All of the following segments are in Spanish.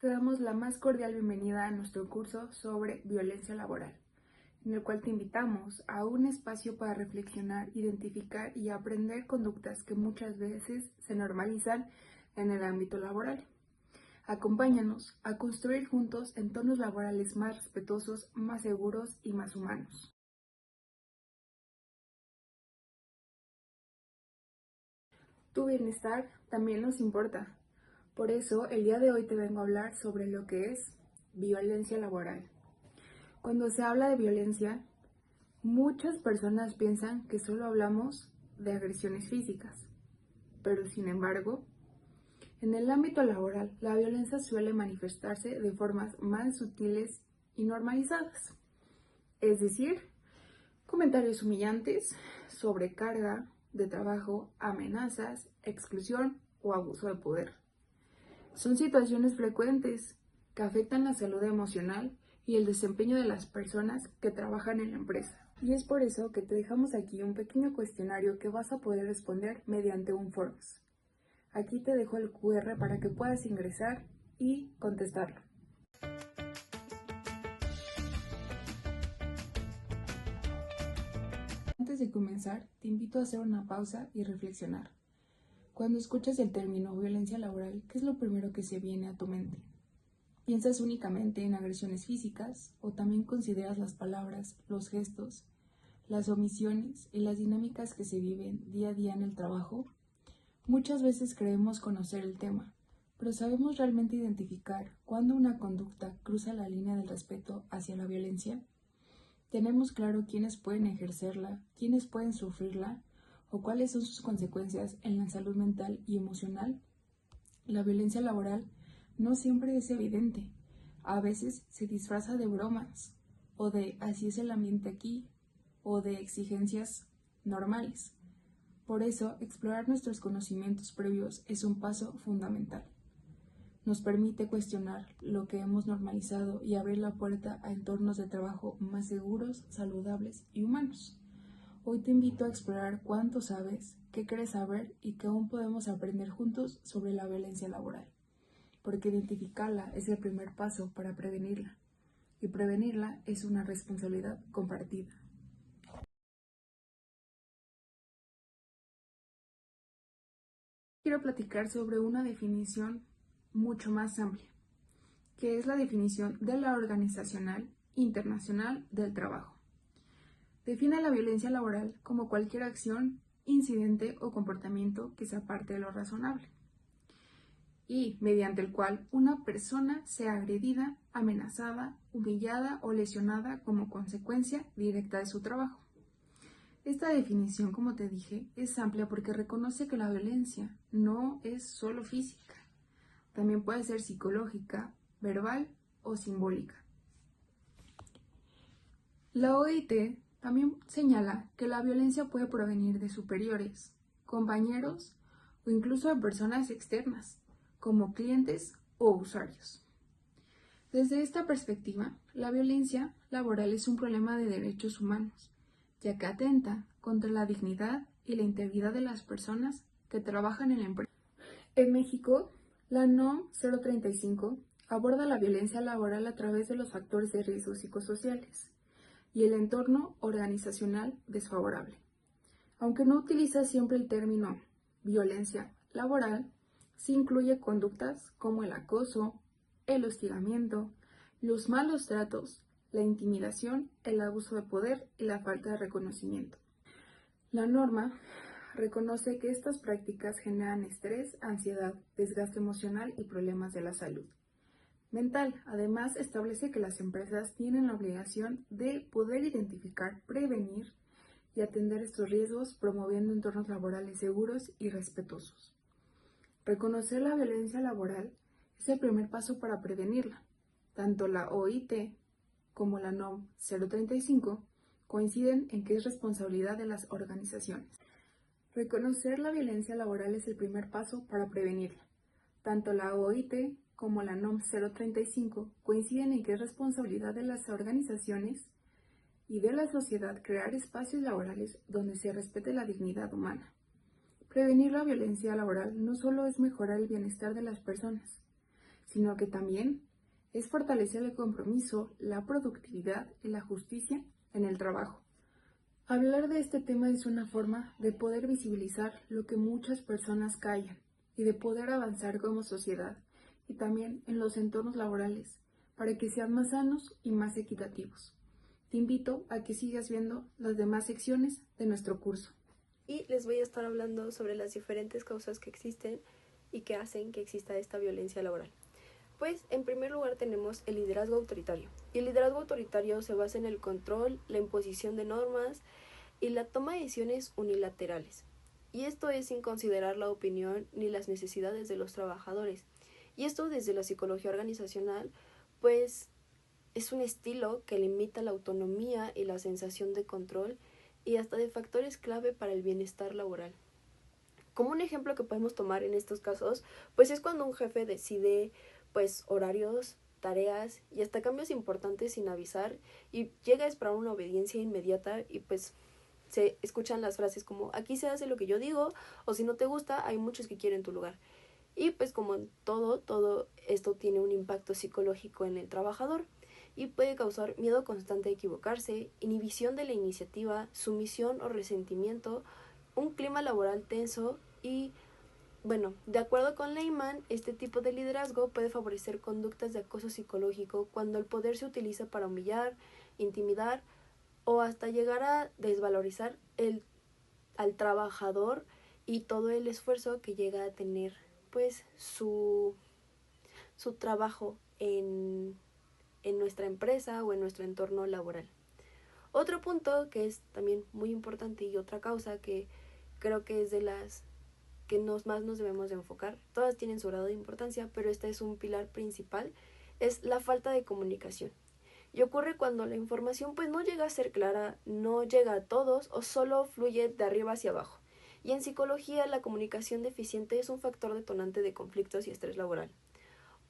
Te damos la más cordial bienvenida a nuestro curso sobre violencia laboral, en el cual te invitamos a un espacio para reflexionar, identificar y aprender conductas que muchas veces se normalizan en el ámbito laboral. Acompáñanos a construir juntos entornos laborales más respetuosos, más seguros y más humanos. Tu bienestar también nos importa. Por eso, el día de hoy te vengo a hablar sobre lo que es violencia laboral. Cuando se habla de violencia, muchas personas piensan que solo hablamos de agresiones físicas, pero sin embargo, en el ámbito laboral, la violencia suele manifestarse de formas más sutiles y normalizadas, es decir, comentarios humillantes, sobrecarga de trabajo, amenazas, exclusión o abuso de poder. Son situaciones frecuentes que afectan la salud emocional y el desempeño de las personas que trabajan en la empresa. Y es por eso que te dejamos aquí un pequeño cuestionario que vas a poder responder mediante un forms. Aquí te dejo el QR para que puedas ingresar y contestarlo. Antes de comenzar, te invito a hacer una pausa y reflexionar. Cuando escuchas el término violencia laboral, ¿qué es lo primero que se viene a tu mente? ¿Piensas únicamente en agresiones físicas o también consideras las palabras, los gestos, las omisiones y las dinámicas que se viven día a día en el trabajo? Muchas veces creemos conocer el tema, pero ¿sabemos realmente identificar cuándo una conducta cruza la línea del respeto hacia la violencia? ¿Tenemos claro quiénes pueden ejercerla, quiénes pueden sufrirla o cuáles son sus consecuencias en la salud mental y emocional? La violencia laboral no siempre es evidente. A veces se disfraza de bromas, o de así es el ambiente aquí, o de exigencias normales. Por eso, explorar nuestros conocimientos previos es un paso fundamental. Nos permite cuestionar lo que hemos normalizado y abrir la puerta a entornos de trabajo más seguros, saludables y humanos. Hoy te invito a explorar cuánto sabes, qué quieres saber y qué aún podemos aprender juntos sobre la violencia laboral, porque identificarla es el primer paso para prevenirla, y prevenirla es una responsabilidad compartida. Quiero platicar sobre una definición mucho más amplia, que es la definición de la Organizacional Internacional del Trabajo. Define la violencia laboral como cualquier acción, incidente o comportamiento que se aparte de lo razonable y mediante el cual una persona sea agredida, amenazada, humillada o lesionada como consecuencia directa de su trabajo. Esta definición, como te dije, es amplia porque reconoce que la violencia no es solo física, también puede ser psicológica, verbal o simbólica. La OIT también señala que la violencia puede provenir de superiores, compañeros o incluso de personas externas, como clientes o usuarios. Desde esta perspectiva, la violencia laboral es un problema de derechos humanos, ya que atenta contra la dignidad y la integridad de las personas que trabajan en la empresa. En México, la NOM 035 aborda la violencia laboral a través de los factores de riesgo psicosociales y el entorno organizacional desfavorable. Aunque no utiliza siempre el término violencia laboral, sí incluye conductas como el acoso, el hostigamiento, los malos tratos, la intimidación, el abuso de poder y la falta de reconocimiento. La norma reconoce que estas prácticas generan estrés, ansiedad, desgaste emocional y problemas de la salud mental. Además, establece que las empresas tienen la obligación de poder identificar, prevenir y atender estos riesgos, promoviendo entornos laborales seguros y respetuosos. Reconocer la violencia laboral es el primer paso para prevenirla. Tanto la OIT como la NOM 035 coinciden en que es responsabilidad de las organizaciones. Reconocer la violencia laboral es el primer paso para prevenirla. Tanto la OIT como la NOM 035 coinciden en que es responsabilidad de las organizaciones y de la sociedad crear espacios laborales donde se respete la dignidad humana. Prevenir la violencia laboral no solo es mejorar el bienestar de las personas, sino que también es fortalecer el compromiso, la productividad y la justicia en el trabajo. Hablar de este tema es una forma de poder visibilizar lo que muchas personas callan y de poder avanzar como sociedad y también en los entornos laborales para que sean más sanos y más equitativos. Te invito a que sigas viendo las demás secciones de nuestro curso. Y les voy a estar hablando sobre las diferentes causas que existen y que hacen que exista esta violencia laboral. Pues en primer lugar tenemos el liderazgo autoritario. Y el liderazgo autoritario se basa en el control, la imposición de normas y la toma de decisiones unilaterales. Y esto es sin considerar la opinión ni las necesidades de los trabajadores. Y esto desde la psicología organizacional, pues es un estilo que limita la autonomía y la sensación de control y hasta de factores clave para el bienestar laboral. Como un ejemplo que podemos tomar en estos casos, pues es cuando un jefe decide pues horarios, tareas y hasta cambios importantes sin avisar y llega a esperar una obediencia inmediata y pues se escuchan las frases como aquí se hace lo que yo digo o si no te gusta hay muchos que quieren tu lugar. Y pues como en todo esto tiene un impacto psicológico en el trabajador y puede causar miedo constante a equivocarse, inhibición de la iniciativa, sumisión o resentimiento, un clima laboral tenso y, bueno, de acuerdo con Lehmann, este tipo de liderazgo puede favorecer conductas de acoso psicológico cuando el poder se utiliza para humillar, intimidar o hasta llegar a desvalorizar al trabajador y todo el esfuerzo que llega a tener pues su trabajo en nuestra empresa o en nuestro entorno laboral. Otro punto que es también muy importante y otra causa que creo que es de las que más nos debemos de enfocar, todas tienen su grado de importancia, pero este es un pilar principal, es la falta de comunicación. Y ocurre cuando la información pues no llega a ser clara, no llega a todos o solo fluye de arriba hacia abajo. Y en psicología la comunicación deficiente es un factor detonante de conflictos y estrés laboral.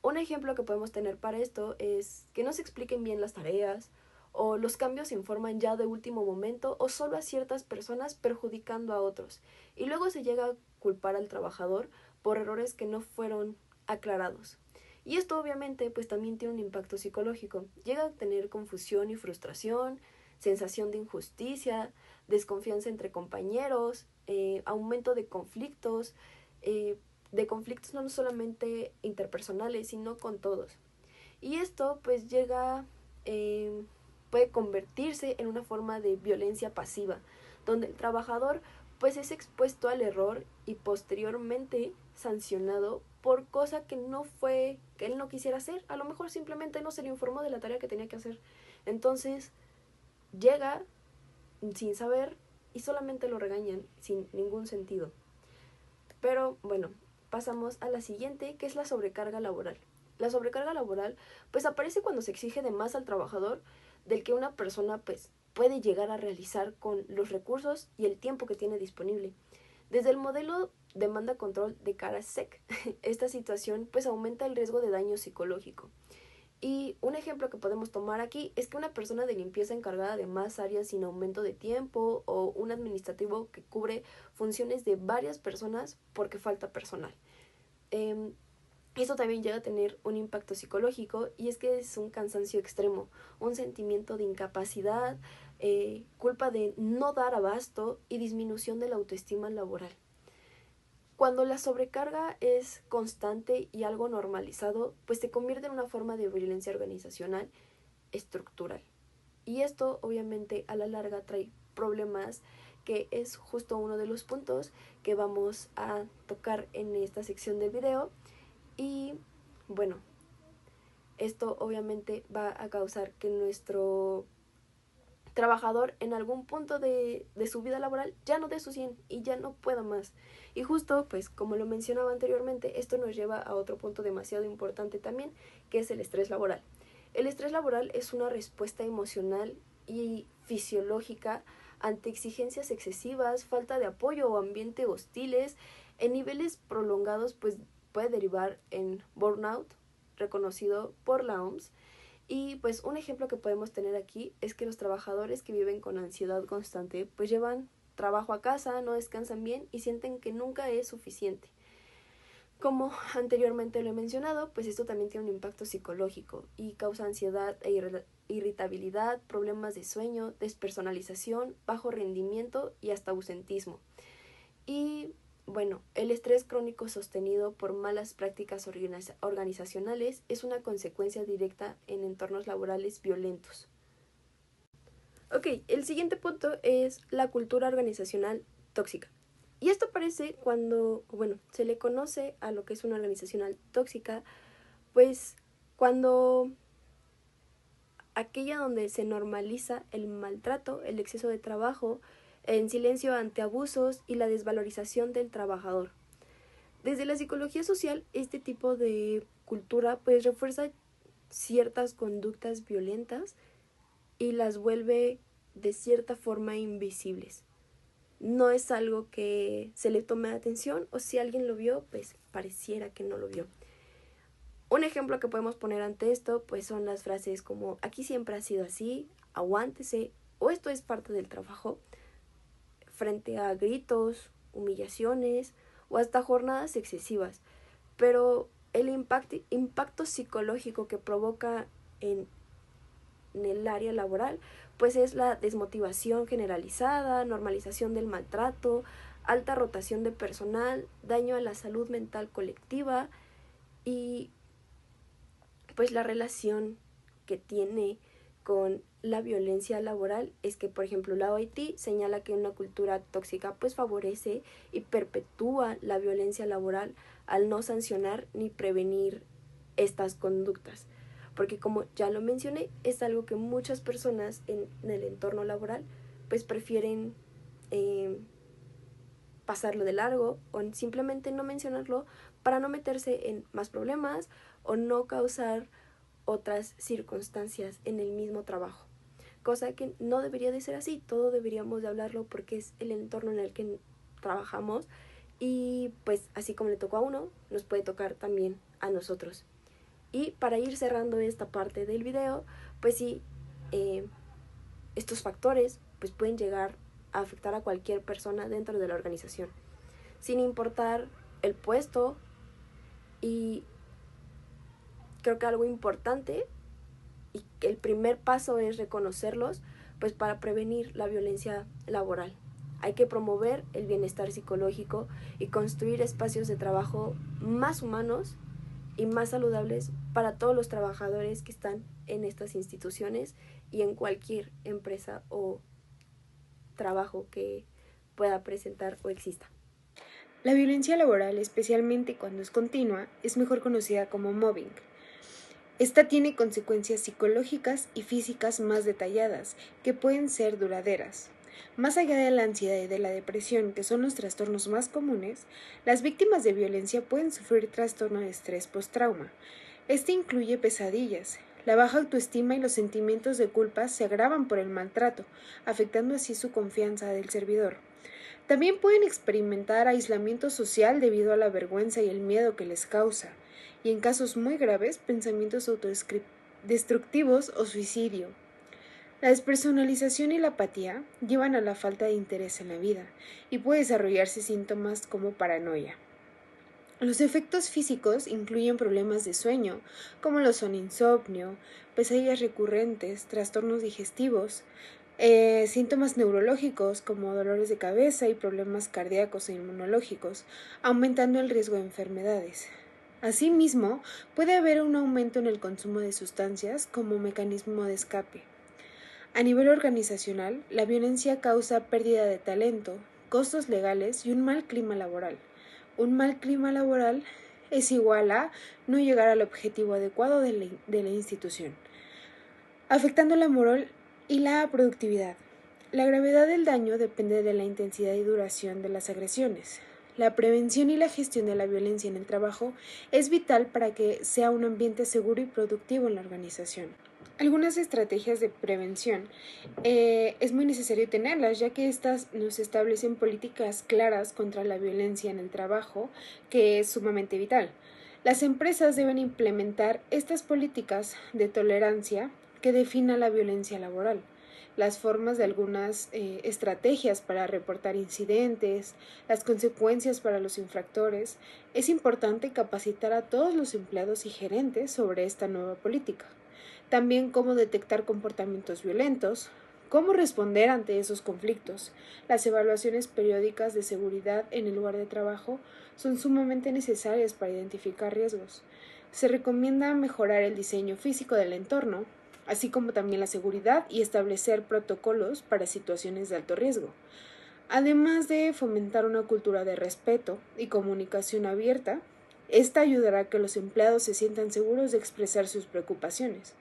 Un ejemplo que podemos tener para esto es que no se expliquen bien las tareas o los cambios se informan ya de último momento o solo a ciertas personas perjudicando a otros. Y luego se llega a culpar al trabajador por errores que no fueron aclarados. Y esto obviamente pues también tiene un impacto psicológico. Llega a tener confusión y frustración, sensación de injusticia, desconfianza entre compañeros, aumento de conflictos no solamente interpersonales, sino con todos. Y esto pues puede convertirse en una forma de violencia pasiva, donde el trabajador pues es expuesto al error y posteriormente sancionado por cosa que él no quisiera hacer. A lo mejor simplemente no se le informó de la tarea que tenía que hacer. Entonces llega sin saber y solamente lo regañan sin ningún sentido. Pero bueno, pasamos a la siguiente, que es la sobrecarga laboral. La sobrecarga laboral pues aparece cuando se exige de más al trabajador del que una persona pues puede llegar a realizar con los recursos y el tiempo que tiene disponible. Desde el modelo demanda-control de Karasek, esta situación pues aumenta el riesgo de daño psicológico. Y un ejemplo que podemos tomar aquí es que una persona de limpieza encargada de más áreas sin aumento de tiempo o un administrativo que cubre funciones de varias personas porque falta personal. Esto también llega a tener un impacto psicológico y es que es un cansancio extremo, un sentimiento de incapacidad, culpa de no dar abasto y disminución de la autoestima laboral. Cuando la sobrecarga es constante y algo normalizado, pues se convierte en una forma de violencia organizacional estructural. Y esto obviamente a la larga trae problemas, que es justo uno de los puntos que vamos a tocar en esta sección del video. Y bueno, esto obviamente va a causar que nuestro trabajador en algún punto de su vida laboral ya no dé su 100 y ya no pueda más. Y justo, pues como lo mencionaba anteriormente, esto nos lleva a otro punto demasiado importante también, que es el estrés laboral. El estrés laboral es una respuesta emocional y fisiológica ante exigencias excesivas, falta de apoyo o ambiente hostiles. En niveles prolongados, pues puede derivar en burnout, reconocido por la OMS. Y pues un ejemplo que podemos tener aquí es que los trabajadores que viven con ansiedad constante pues llevan trabajo a casa, no descansan bien y sienten que nunca es suficiente. como anteriormente lo he mencionado, pues esto también tiene un impacto psicológico y causa ansiedad e irritabilidad, problemas de sueño, despersonalización, bajo rendimiento y hasta ausentismo. Y bueno, el estrés crónico sostenido por malas prácticas organizacionales es una consecuencia directa en entornos laborales violentos. Ok, el siguiente punto es la cultura organizacional tóxica. Y esto aparece cuando, bueno, se le conoce a lo que es una organización tóxica, pues cuando aquella donde se normaliza el maltrato, el exceso de trabajo, en silencio ante abusos y la desvalorización del trabajador. Desde la psicología social, este tipo de cultura pues refuerza ciertas conductas violentas y las vuelve de cierta forma invisibles. No es algo que se le tome atención, o si alguien lo vio, pues pareciera que no lo vio. Un ejemplo que podemos poner ante esto pues son las frases como aquí siempre ha sido así, aguántese o esto es parte del trabajo, frente a gritos, humillaciones o hasta jornadas excesivas. Pero el impacto psicológico que provoca en el área laboral pues es la desmotivación generalizada, normalización del maltrato, alta rotación de personal, daño a la salud mental colectiva y pues la relación que tiene con la violencia laboral es que, por ejemplo, la OIT señala que una cultura tóxica pues favorece y perpetúa la violencia laboral al no sancionar ni prevenir estas conductas. Porque como ya lo mencioné, es algo que muchas personas en el entorno laboral pues prefieren pasarlo de largo o simplemente no mencionarlo para no meterse en más problemas o no causar otras circunstancias en el mismo trabajo. Cosa que no debería de ser así, todo deberíamos de hablarlo porque es el entorno en el que trabajamos y pues así como le tocó a uno, nos puede tocar también a nosotros. Y para ir cerrando esta parte del video, pues sí, estos factores pues pueden llegar a afectar a cualquier persona dentro de la organización, sin importar el puesto. Y creo que algo importante y que el primer paso es reconocerlos, pues para prevenir la violencia laboral. Hay que promover el bienestar psicológico y construir espacios de trabajo más humanos y más saludables para todos los trabajadores que están en estas instituciones y en cualquier empresa o trabajo que pueda presentar o exista. La violencia laboral, especialmente cuando es continua, es mejor conocida como mobbing. Esta tiene consecuencias psicológicas y físicas más detalladas, que pueden ser duraderas. Más allá de la ansiedad y de la depresión, que son los trastornos más comunes, las víctimas de violencia pueden sufrir trastorno de estrés postrauma. Este incluye pesadillas. La baja autoestima y los sentimientos de culpa se agravan por el maltrato, afectando así su confianza del servidor. También pueden experimentar aislamiento social debido a la vergüenza y el miedo que les causa, y en casos muy graves, pensamientos autodestructivos o suicidio. La despersonalización y la apatía llevan a la falta de interés en la vida y puede desarrollarse síntomas como paranoia. Los efectos físicos incluyen problemas de sueño, como lo son insomnio, pesadillas recurrentes, trastornos digestivos, síntomas neurológicos como dolores de cabeza y problemas cardíacos e inmunológicos, aumentando el riesgo de enfermedades. Asimismo, puede haber un aumento en el consumo de sustancias como mecanismo de escape. A nivel organizacional, la violencia causa pérdida de talento, costos legales y un mal clima laboral. Un mal clima laboral es igual a no llegar al objetivo adecuado de la institución, afectando la moral y la productividad. La gravedad del daño depende de la intensidad y duración de las agresiones. La prevención y la gestión de la violencia en el trabajo es vital para que sea un ambiente seguro y productivo en la organización. Algunas estrategias de prevención es muy necesario tenerlas, ya que estas nos establecen políticas claras contra la violencia en el trabajo, que es sumamente vital. Las empresas deben implementar estas políticas de tolerancia que definan la violencia laboral, las formas de algunas estrategias para reportar incidentes, las consecuencias para los infractores, es importante capacitar a todos los empleados y gerentes sobre esta nueva política. También cómo detectar comportamientos violentos, cómo responder ante esos conflictos. Las evaluaciones periódicas de seguridad en el lugar de trabajo son sumamente necesarias para identificar riesgos. Se recomienda mejorar el diseño físico del entorno, así como también la seguridad y establecer protocolos para situaciones de alto riesgo. Además de fomentar una cultura de respeto y comunicación abierta, esta ayudará a que los empleados se sientan seguros de expresar sus preocupaciones.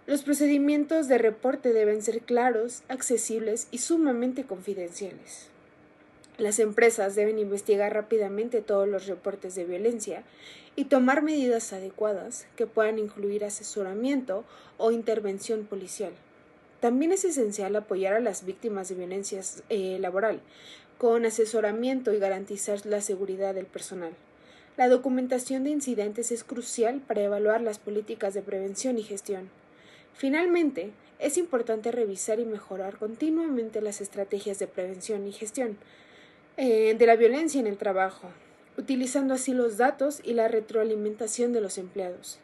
Los procedimientos de reporte deben ser claros, accesibles y sumamente confidenciales. Las empresas deben investigar rápidamente todos los reportes de violencia y tomar medidas adecuadas que puedan incluir asesoramiento o intervención policial. También es esencial apoyar a las víctimas de violencia laboral con asesoramiento y garantizar la seguridad del personal. La documentación de incidentes es crucial para evaluar las políticas de prevención y gestión. Finalmente, es importante revisar y mejorar continuamente las estrategias de prevención y gestión de la violencia en el trabajo, utilizando así los datos y la retroalimentación de los empleados.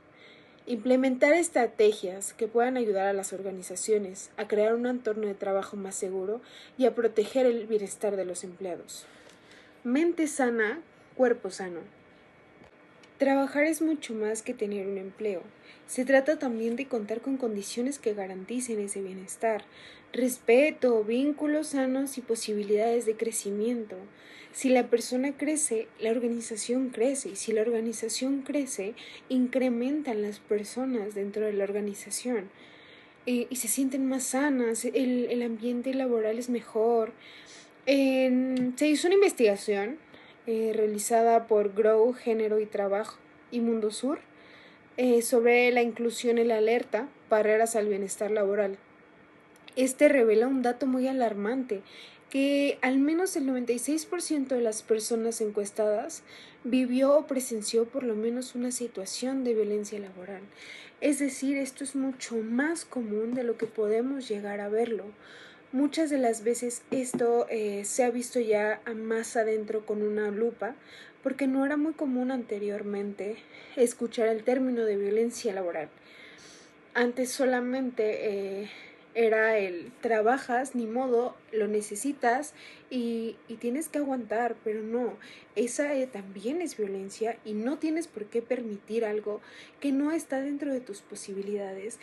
Implementar estrategias que puedan ayudar a las organizaciones a crear un entorno de trabajo más seguro y a proteger el bienestar de los empleados. Mente sana, cuerpo sano. Trabajar es mucho más que tener un empleo. Se trata también de contar con condiciones que garanticen ese bienestar, respeto, vínculos sanos y posibilidades de crecimiento. Si la persona crece, la organización crece, y si la organización crece, incrementan las personas dentro de la organización y se sienten más sanas, el ambiente laboral es mejor. Se hizo una investigación realizada por Grow, Género y Trabajo y Mundo Sur sobre la inclusión en la alerta, barreras al bienestar laboral. Este revela un dato muy alarmante, que al menos el 96% de las personas encuestadas vivió o presenció por lo menos una situación de violencia laboral. Es decir, esto es mucho más común de lo que podemos llegar a verlo. Muchas de las veces esto se ha visto ya más adentro con una lupa, porque no era muy común anteriormente escuchar el término de violencia laboral. Antes solamente era el trabajas, ni modo, lo necesitas y tienes que aguantar, pero no, esa también es violencia y no tienes por qué permitir algo que no está dentro de tus posibilidades,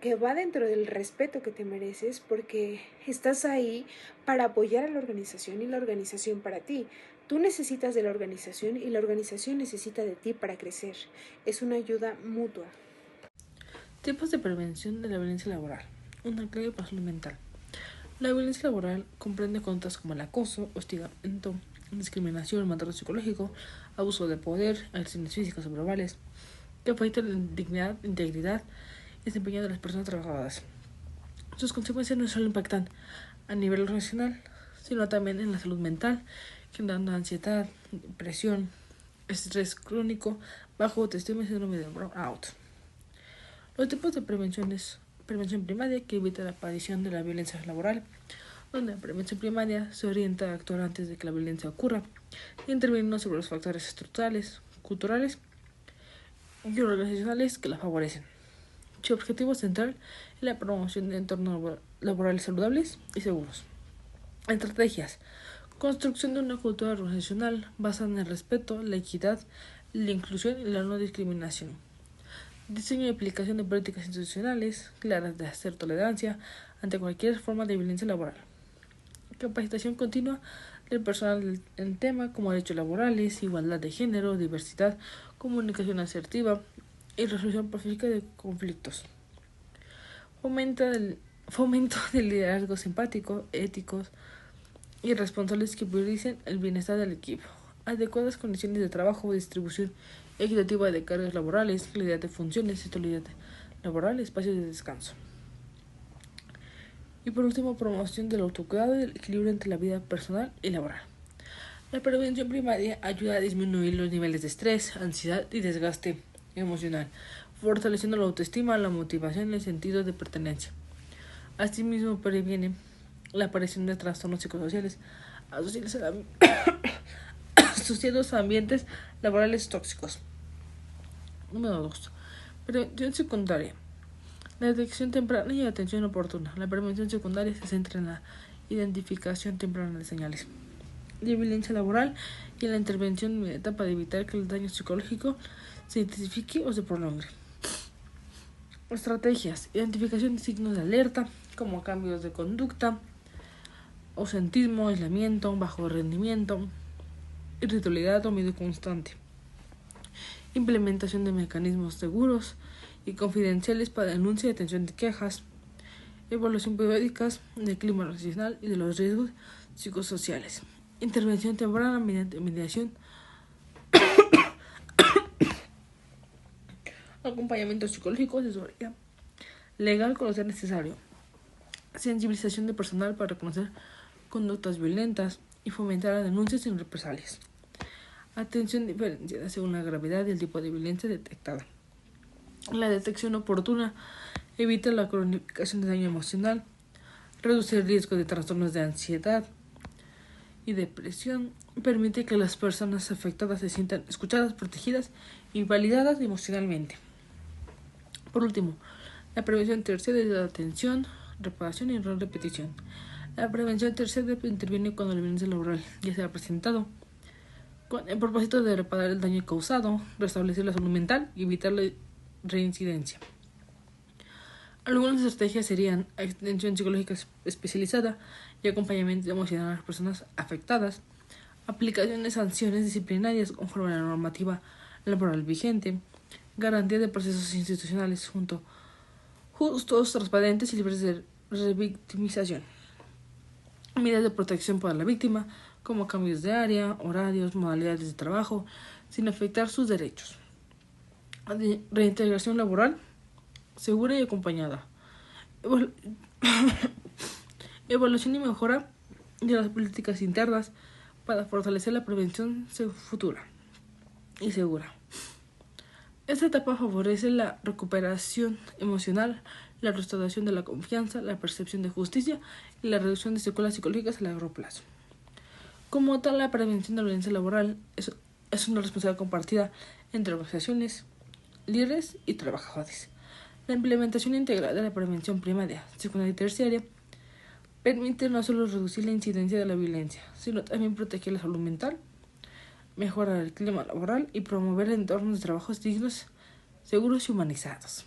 que va dentro del respeto que te mereces, porque estás ahí para apoyar a la organización y la organización para ti. Tú necesitas de la organización y la organización necesita de ti para crecer. Es una ayuda mutua. Tipos de prevención de la violencia laboral. Una clave para salud mental. La violencia laboral comprende conductas como el acoso, hostigamiento, discriminación, maltrato psicológico, abuso de poder, agresiones físicas o verbales, que afectan la dignidad, integridad y desempeño de las personas trabajadoras. Sus consecuencias no solo impactan a nivel organizacional, sino también en la salud mental, generando ansiedad, depresión, estrés crónico, bajo autoestima y síndrome de burnout. Los tipos de prevención es prevención primaria, que evita la aparición de la violencia laboral, donde la prevención primaria se orienta a actuar antes de que la violencia ocurra, interviniendo sobre los factores estructurales, culturales y organizacionales que la favorecen. Su objetivo central es la promoción de entornos laborales saludables y seguros. Estrategias. Construcción de una cultura organizacional basada en el respeto, la equidad, la inclusión y la no discriminación. Diseño y aplicación de políticas institucionales claras de hacer tolerancia ante cualquier forma de violencia laboral. Capacitación continua del personal en temas como derechos laborales, igualdad de género, diversidad, comunicación asertiva y resolución pacífica de conflictos. Fomento del liderazgos empáticos, éticos y responsables que prioricen el bienestar del equipo. Adecuadas condiciones de trabajo, distribución equitativa de cargas laborales, claridad de funciones, estabilidad laboral, espacios de descanso. Y por último, promoción del autocuidado y el equilibrio entre la vida personal y laboral. La prevención primaria ayuda a disminuir los niveles de estrés, ansiedad y desgaste emocional, fortaleciendo la autoestima, la motivación y el sentido de pertenencia. Asimismo, previene la aparición de trastornos psicosociales asociados a ambientes laborales tóxicos. Número 2. Prevención secundaria. La detección temprana y atención oportuna. La prevención secundaria se centra en la identificación temprana de señales de violencia laboral y en la intervención inmediata para evitar que el daño psicológico se intensifique o se prolongue. Estrategias. Identificación de signos de alerta, como cambios de conducta, ausentismo, aislamiento, bajo rendimiento, irritabilidad o miedo constante. Implementación de mecanismos seguros y confidenciales para denuncia y atención de quejas. Evaluación periódica del clima organizacional y de los riesgos psicosociales. Intervención temprana mediante mediación. Acompañamiento psicológico, asesoría legal cuando sea necesario. Sensibilización de personal para reconocer conductas violentas y fomentar las denuncias sin represalias. Atención diferenciada según la gravedad y el tipo de violencia detectada. La detección oportuna evita la cronificación de daño emocional, reduce el riesgo de trastornos de ansiedad y depresión, permite que las personas afectadas se sientan escuchadas, protegidas y validadas emocionalmente. Por último, la prevención terciaria es la atención, reparación y repetición. La prevención terciaria interviene cuando la violencia laboral ya se ha presentado, con el propósito de reparar el daño causado, restablecer la salud mental y evitar la reincidencia. Algunas estrategias serían atención psicológica especializada y acompañamiento emocional a las personas afectadas, aplicación de sanciones disciplinarias conforme a la normativa laboral vigente, garantía de procesos institucionales justos, transparentes y libres de revictimización, medidas de protección para la víctima, como cambios de área, horarios, modalidades de trabajo, sin afectar sus derechos. Reintegración laboral segura y acompañada. Evaluación y mejora de las políticas internas para fortalecer la prevención futura y segura. Esta etapa favorece la recuperación emocional, la restauración de la confianza, la percepción de justicia y la reducción de secuelas psicológicas a largo plazo. Como tal, la prevención de la violencia laboral es una responsabilidad compartida entre organizaciones, líderes y trabajadores. La implementación integral de la prevención primaria, secundaria y terciaria permite no solo reducir la incidencia de la violencia, sino también proteger la salud mental, mejorar el clima laboral y promover entornos de trabajo dignos, seguros y humanizados.